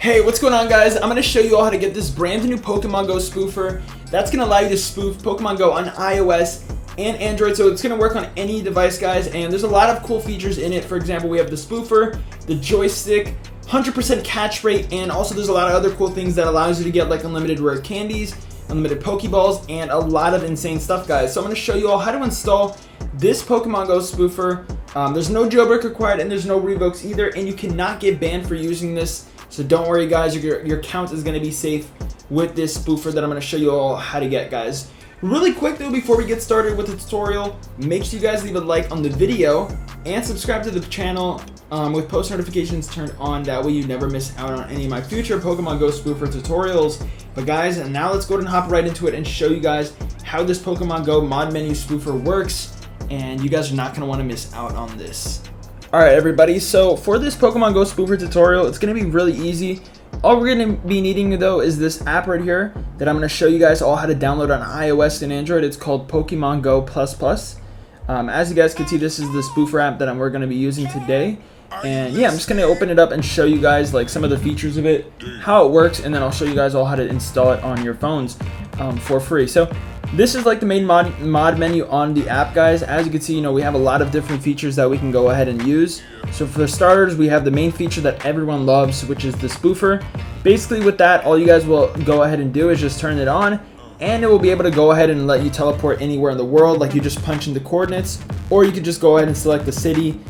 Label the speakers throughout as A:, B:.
A: Hey, what's going on, guys? I'm going to show you all how to get this brand new Pokemon Go spoofer. That's going to allow you to spoof Pokemon Go on iOS and Android, so it's going to work on any device, guys, and there's a lot of cool features in it. For example, we have the spoofer, the joystick, 100% catch rate, and also there's a lot of other cool things that allows you to get like unlimited rare candies, unlimited Pokeballs, and a lot of insane stuff, guys. So I'm going to show you all how to install this Pokemon Go spoofer. There's no jailbreak required, and there's no revokes either, and you cannot get banned for using this. So don't worry, guys, your account is going to be safe with this spoofer that I'm going to show you all how to get, guys. Really quick though, before we get started with the tutorial, make sure you guys leave a like on the video and subscribe to the channel with post notifications turned on. That way you never miss out on any of my future Pokemon Go spoofer tutorials. But guys, now let's go ahead and hop right into it and show you guys how this Pokemon Go mod menu spoofer works. And you guys are not going to want to miss out on this. Alright everybody, so for this Pokemon Go spoofer tutorial, it's going to be really easy. All we're going to be needing though is this app right here that I'm going to show you guys all how to download on iOS and Android. It's called Pokemon Go++. As you guys can see, this is the spoofer app that we're going to be using today. And yeah, I'm just going to open it up and show you guys like some of the features of it, how it works, and then I'll show you guys all how to install it on your phones for free. So this is like the main mod menu on the app, guys. As you can see, we have a lot of different features that we can go ahead and use. So for starters, we have the main feature that everyone loves, which is the spoofer. Basically with that, all you guys will go ahead and do is just turn it on, and it will be able to go ahead and let you teleport anywhere in the world. Like you just punch in the coordinates, or you could just go ahead and select the city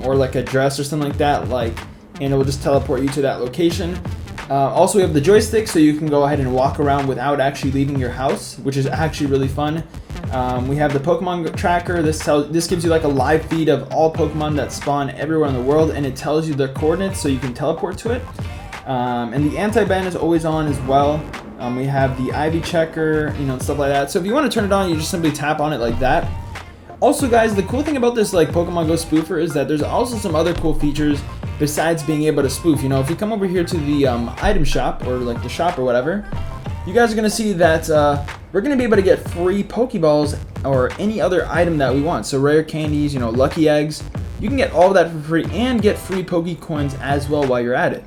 A: or like a dress or something like that, and it will just teleport you to that location. Also, we have the joystick, so you can go ahead and walk around without actually leaving your house, which is actually really fun. We have the Pokemon tracker. This gives you like a live feed of all Pokemon that spawn everywhere in the world, and it tells you their coordinates so you can teleport to it. And the anti-ban is always on as well. We have the IV checker, and stuff like that. So if you want to turn it on, you just simply tap on it like that. Also, guys, the cool thing about this like Pokemon Go spoofer is that there's also some other cool features besides being able to spoof. If you come over here to the item shop, or like the shop or whatever, you guys are going to see that we're going to be able to get free Pokeballs or any other item that we want. So rare candies, lucky eggs. You can get all of that for free and get free Pokecoins as well while you're at it.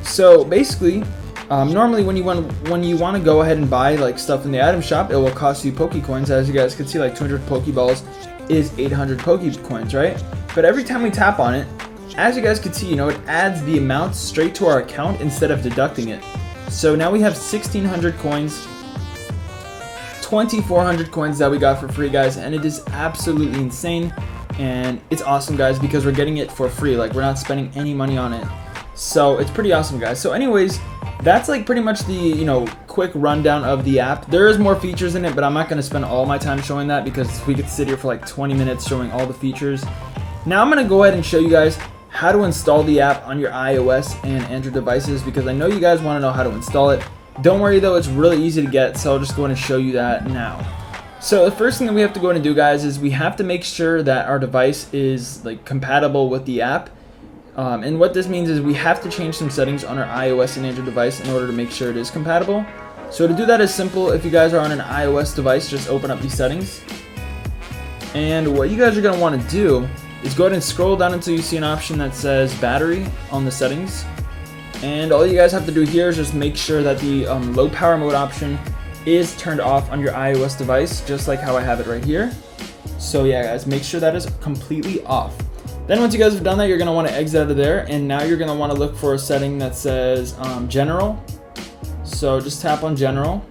A: So basically, normally when you want to go ahead and buy like stuff in the item shop, it will cost you Pokecoins. As you guys can see, like 200 Pokeballs is 800 Pokecoins, right? But every time we tap on it, as you guys can see, it adds the amount straight to our account instead of deducting it. So now we have 1,600 coins, 2,400 coins that we got for free, guys, and it is absolutely insane. And it's awesome, guys, because we're getting it for free. Like, we're not spending any money on it. So it's pretty awesome, guys. So anyways, that's like pretty much the quick rundown of the app. There is more features in it, but I'm not going to spend all my time showing that because we could sit here for like 20 minutes showing all the features. Now I'm going to go ahead and show you guys how to install the app on your iOS and Android devices, because I know you guys want to know how to install it. Don't worry though, it's really easy to get, so I'll just go ahead and show you that now. So the first thing that we have to go ahead and do, guys, is we have to make sure that our device is like compatible with the app. And what this means is we have to change some settings on our iOS and Android device in order to make sure it is compatible. So to do that is simple. If you guys are on an iOS device, just open up these settings. And what you guys are going to want to do is go ahead and scroll down until you see an option that says battery on the settings. And all you guys have to do here is just make sure that the low power mode option is turned off on your iOS device, just like how I have it right here. So yeah, guys, make sure that is completely off. Then once you guys have done that, you're going to want to exit out of there, and now you're going to want to look for a setting that says general. So just tap on general.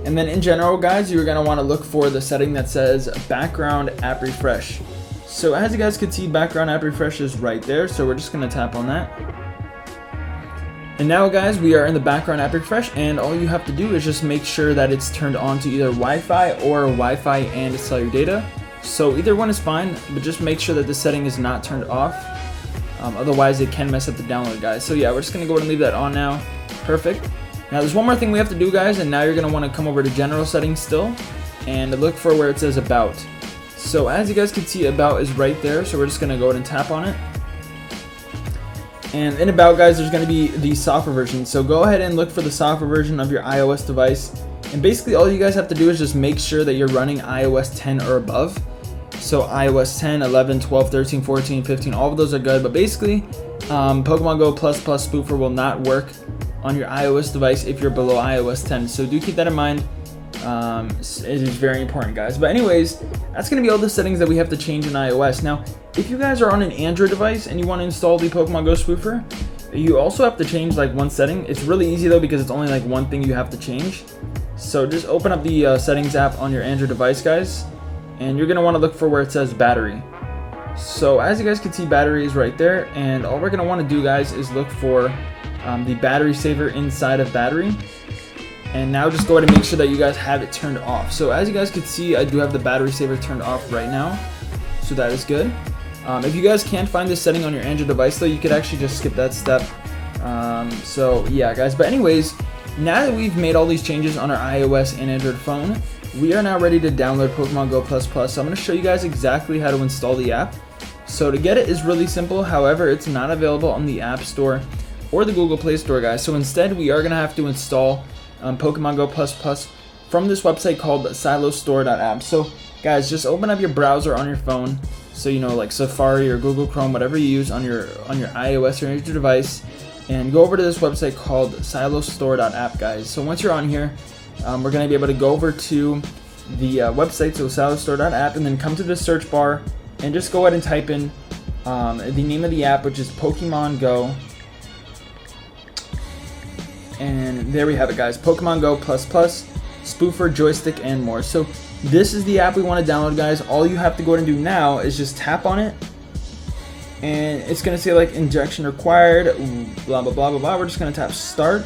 A: And then in general, guys, you're going to want to look for the setting that says background app refresh. So as you guys can see, background app refresh is right there, so we're just going to tap on that. And now, guys, we are in the background app refresh, and all you have to do is just make sure that it's turned on to either Wi-Fi or Wi-Fi and cellular data. So either one is fine, but just make sure that the setting is not turned off. Otherwise, it can mess up the download, guys. So yeah, we're just going to go ahead and leave that on now. Perfect. Now there's one more thing we have to do, guys, and now you're going to want to come over to general settings still and look for where it says about. So as you guys can see, about is right there, so we're just going to go ahead and tap on it. And in about, guys, there's going to be the software version. So go ahead and look for the software version of your iOS device. And basically all you guys have to do is just make sure that you're running iOS 10 or above. So iOS 10, 11, 12, 13, 14, 15, all of those are good. But basically, Pokemon Go Plus Plus Spoofer will not work on your iOS device if you're below iOS 10. So do keep that in mind. It is very important, guys. But anyways, that's going to be all the settings that we have to change in iOS. Now, if you guys are on an Android device and you want to install the Pokemon Go Spoofer, you also have to change like one setting. It's really easy though because it's only like one thing you have to change. So just open up the settings app on your Android device, guys, and you're going to want to look for where it says battery. So as you guys can see, battery is right there, and all we're going to want to do, guys, is look for the battery saver inside of battery. And now just go ahead and make sure that you guys have it turned off. So as you guys can see, I do have the battery saver turned off right now, so that is good. If you guys can't find this setting on your Android device though, you could actually just skip that step. So yeah, guys, but anyways, now that we've made all these changes on our iOS and Android phone, we are now ready to download Pokemon Go Plus Plus. So I'm going to show you guys exactly how to install the app. So to get it is really simple, however, it's not available on the App Store or the Google Play Store, guys. So instead, we are going to have to install Pokemon Go Plus Plus from this website called silostore.app. So guys, just open up your browser on your phone, so you know, like Safari or Google Chrome, whatever you use on your iOS or Android device, and go over to this website called silostore.app, guys. So once you're on here, we're going to be able to go over to the website, so silostore.app, and then come to the search bar and just go ahead and type in the name of the app, which is Pokemon Go. And there we have it, guys. Pokemon Go Plus Plus, Spoofer, Joystick, and more. So this is the app we want to download, guys. All you have to go ahead and do now is just tap on it, and it's going to say like injection required, blah, blah, blah, blah, blah. We're just going to tap start.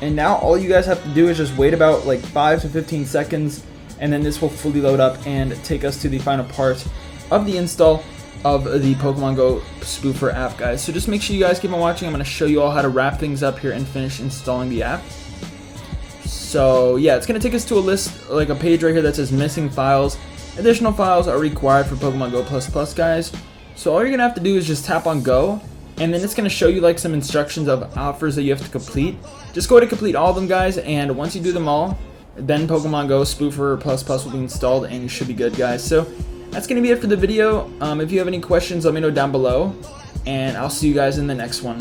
A: And now all you guys have to do is just wait about like 5 to 15 seconds, and then this will fully load up and take us to the final part of the install of the Pokemon Go Spoofer app, guys. So just make sure you guys keep on watching. I'm going to show you all how to wrap things up here and finish installing the app. So yeah, it's going to take us to a list, like a page right here that says missing files. Additional files are required for Pokemon Go Plus Plus, guys. So all you're going to have to do is just tap on go, and then it's going to show you like some instructions of offers that you have to complete. Just go ahead and complete all of them, guys, and once you do them all, then Pokemon Go Spoofer Plus Plus will be installed and you should be good, guys. So that's going to be it for the video. If you have any questions, let me know down below, and I'll see you guys in the next one.